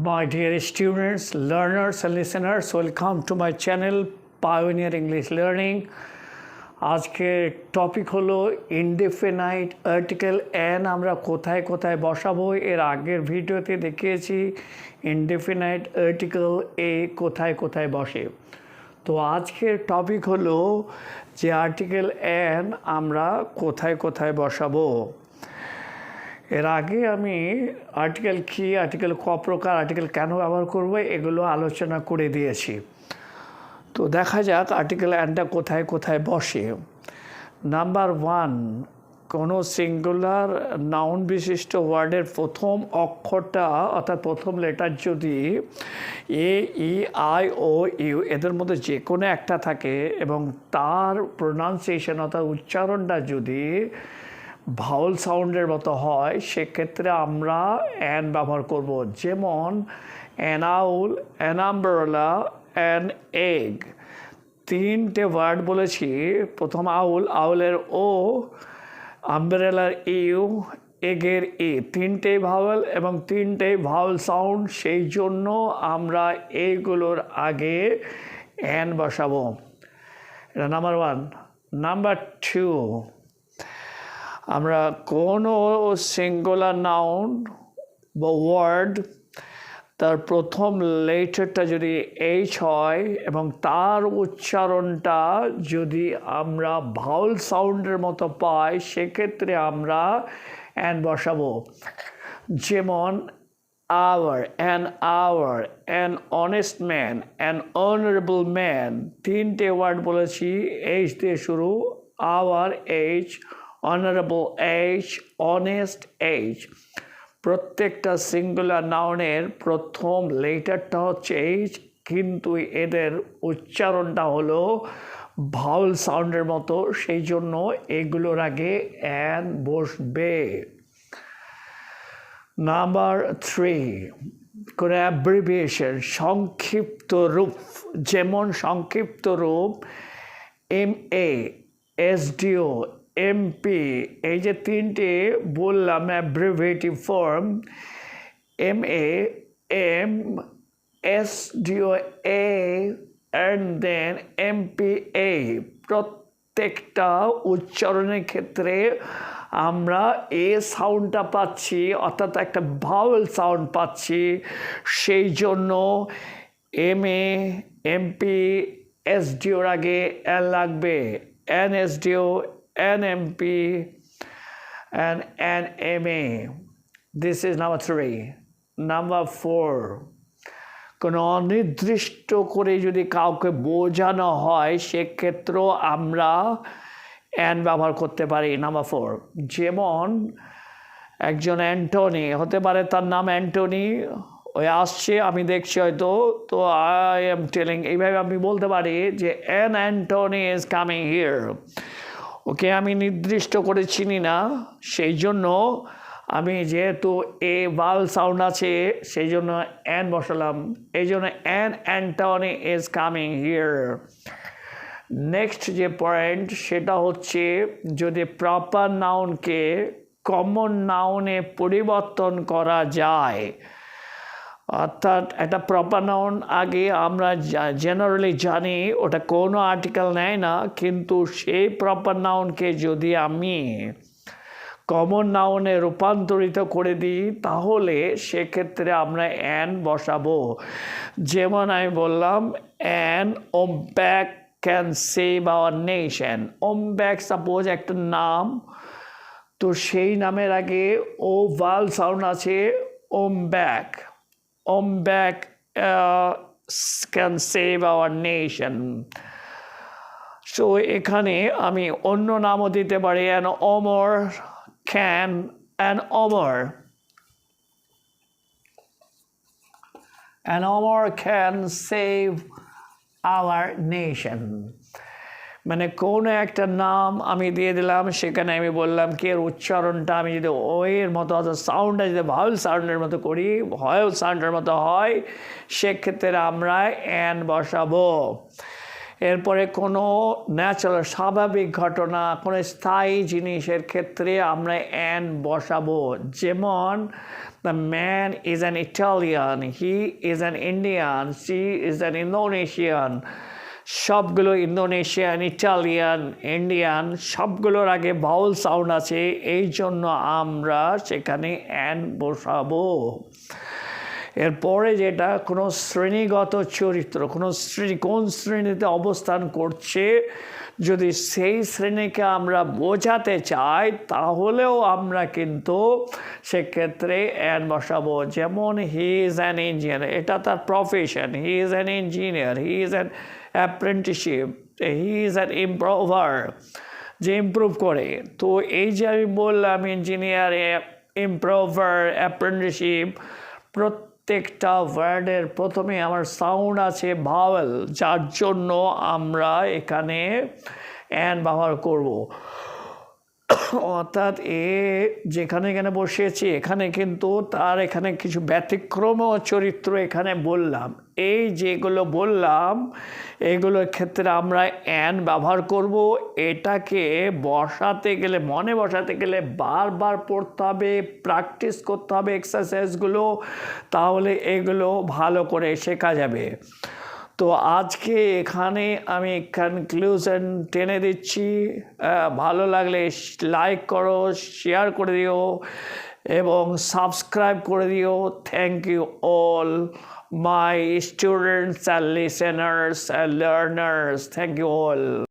My dear students, learners and listeners, welcome to my channel Pioneer English Learning. আজকের topic হলো indefinite article an আমরা কোথায় কোথায় বসাবো। এর আগের ভিডিওতে দেখিয়েছি ইনডেফিনাইট আর্টিকেল এ কোথায় কোথায় বসে। তো আজকের টপিক হলো যে আর্টিকেল অ্যান আমরা কোথায় কোথায় বসাবো। এর আগে আমি আর্টিকেল কী, আর্টিকেল ক প্রকার, আর্টিকেল কেন ব্যবহার করব এগুলো আলোচনা করে দিয়েছি। তো দেখা যাক আর্টিকেল অ্যানটা কোথায় কোথায় বসে। নাম্বার 1, কোনো সিঙ্গুলার নাউন বিশিষ্ট ওয়ার্ডের প্রথম অক্ষরটা অর্থাৎ প্রথম লেটার যদি এ, ই, আই, ও, ইউ এদের মধ্যে যে কোনো একটা থাকে এবং তার প্রোনাউন্সিয়েশন অর্থাৎ উচ্চারণটা যদি ভাউল সাউন্ডের মতো হয় সেক্ষেত্রে আমরা অ্যান ব্যবহার করব। যেমন an owl, an umbrella, an egg, তিনটে ওয়ার্ড বলেছি। প্রথম আউল, আউলের ও, আমব্রেলার ইউ, এগের ই, তিনটেই ভাওয়েল এবং তিনটেই ভাওয়েল সাউন্ড, সেই জন্য আমরা এইগুলোর আগে অ্যান বসাবো। এটা নাম্বার 1। নাম্বার 2, আমরা কোনো সিঙ্গুলার নাউন বা ওয়ার্ড তার প্রথম লেটারটা যদি এইচ হয় এবং তার উচ্চারণটা যদি আমরা ভাউল সাউন্ডের মতো পাই সেক্ষেত্রে আমরা অ্যান বসাবো। যেমন hour, an honest man, an honourable man, তিনটে ওয়ার্ড বলেছি এইচ দিয়ে শুরু, hour H, honourable H, honest H. প্রত্যেকটা সিঙ্গুলার নাউনের প্রথম লেটারটা হচ্ছে এইচ, কিন্তু এদের উচ্চারণটা হলো ভাউল সাউন্ডের মতো, সেই জন্য এগুলোর আগে অ্যান বসবে। নাম্বার 3, কোনো অ্যাব্রিভিয়েশন, সংক্ষিপ্ত রূপ। যেমন সংক্ষিপ্ত রূপ MA, SDO, MP, এই যে তিনটে বললাম abbreviative form, MA, M, SDO, A and then MPA, প্রত্যেকটা উচ্চারণের ক্ষেত্রে আমরা এ সাউন্ডটা পাচ্ছি অর্থাৎ একটা ভাওয়েল সাউন্ড পাচ্ছি, সেই জন্য MA, MP, SDOর আগে অ্যান লাগবে। NSDO, NMP and NMA. This is number 3. Number 4, কোনো অনির্দিষ্ট করে যদি কাউকে বোঝানো হয় সেক্ষেত্রেও আমরা অ্যান ব্যবহার করতে পারি। নাম্বার 4, যেমন একজন অ্যান্টনি হতে পারে, তার নাম অ্যান্টনি, ওই আসছে আমি দেখছি হয়তো, তো আই এম টেলিং, এইভাবে আমি বলতে পারি যে an Antony is coming here. Okay আমি নির্দিষ্ট করে চিনি না, সেই জন্য আমি যেহেতু এ ভাওয়েল সাউন্ড আছে সেই জন্য অ্যান বসালাম, এই জন্য an Antony is coming here. Next যে পয়েন্ট সেটা হচ্ছে যদি প্রপার নাউনকে কমন নাউনে পরিবর্তন করা যায়, অর্থাৎ একটা প্রপার নাউন আগে আমরা জেনারেলি জানি ওটা কোনো আর্টিকেল নেয় না, কিন্তু সেই প্রপার নাউনকে যদি আমি কমন নাউনে রূপান্তরিত করে দিই তাহলে সেক্ষেত্রে আমরা অ্যান বসাবো। যেমন আমি বললাম an Ombak can save our nation. Ombak suppose একটা নাম, তো সেই নামের আগে ও ভাওয়েল সাউন্ড আছে, Ombak, Ombak can save our nation. So এখানে আমি অন্য নামও দিতে পারি, an Omar can, an Omar, an Omar can save our nation. মানে কোনো একটা নাম আমি দিয়ে দিলাম, সেখানে আমি বললাম কি এর উচ্চারণটা আমি যদি ওয়ের মতো অর্থাৎ সাউন্ডটা যদি ভাওয়েল সাউন্ডের মতো করি, ভাওয়েল সাউন্ডের মতো হয়, সেক্ষেত্রে আমরা অ্যান বসাবো। এরপরে কোনো ন্যাচারাল স্বাভাবিক ঘটনা, কোনো স্থায়ী জিনিসের ক্ষেত্রে আমরা অ্যান বসাবো। যেমন the man is an Italian, he is an Indian, she is an Indonesian. সবগুলো ইন্দোনেশিয়ান, ইটালিয়ান, ইন্ডিয়ান সবগুলোর আগে ভাউল সাউন্ড আছে, এই জন্য আমরা সেখানে অ্যান বসাবো। এরপরে যেটা কোনো শ্রেণীগত চরিত্র, কোন শ্রেণীতে অবস্থান করছে, যদি সেই শ্রেণীকে আমরা বোঝাতে চাই তাহলেও আমরা কিন্তু সেক্ষেত্রে অ্যান বসাবো। যেমন হি ইজ অ্যান ইঞ্জিনিয়ার, এটা তার profession, he is an engineer, he is an apprenticeship, he is an ইমপ্রুভার, যে ইমপ্রুভ করে। তো এই যে আমি বললাম ইঞ্জিনিয়ার, ইমপ্রুভার, অ্যাপ্রেন্টিসশিপ, প্রত্যেকটা ওয়ার্ডের প্রথমে আমার সাউন্ড আছে ভাওয়েল, যার জন্য আমরা এখানে অ্যান ব্যবহার করব। অর্থাৎ যেখানে বসিয়েছি এখানে কিন্তু তার এখানে কিছু ব্যতিক্রম চরিত্র এখানে বললাম। এই যেগুলো বললাম এগুলোর ক্ষেত্রে আমরা অ্যান ব্যবহার করব। এটাকে বসাতে গেলে, মনে বসাতে গেলে বারবার পড়তে হবে, প্র্যাকটিস করতে হবে এক্সারসাইজগুলো, তাহলে এগুলো ভালো করে শেখা যাবে। তো আজকে এখানে আমি কনক্লুশন টেনে দিচ্ছি। ভালো লাগলে লাইক করো, শেয়ার করে দিও এবং সাবস্ক্রাইব করে দিও। Thank you all my students and listeners and learners. Thank you all.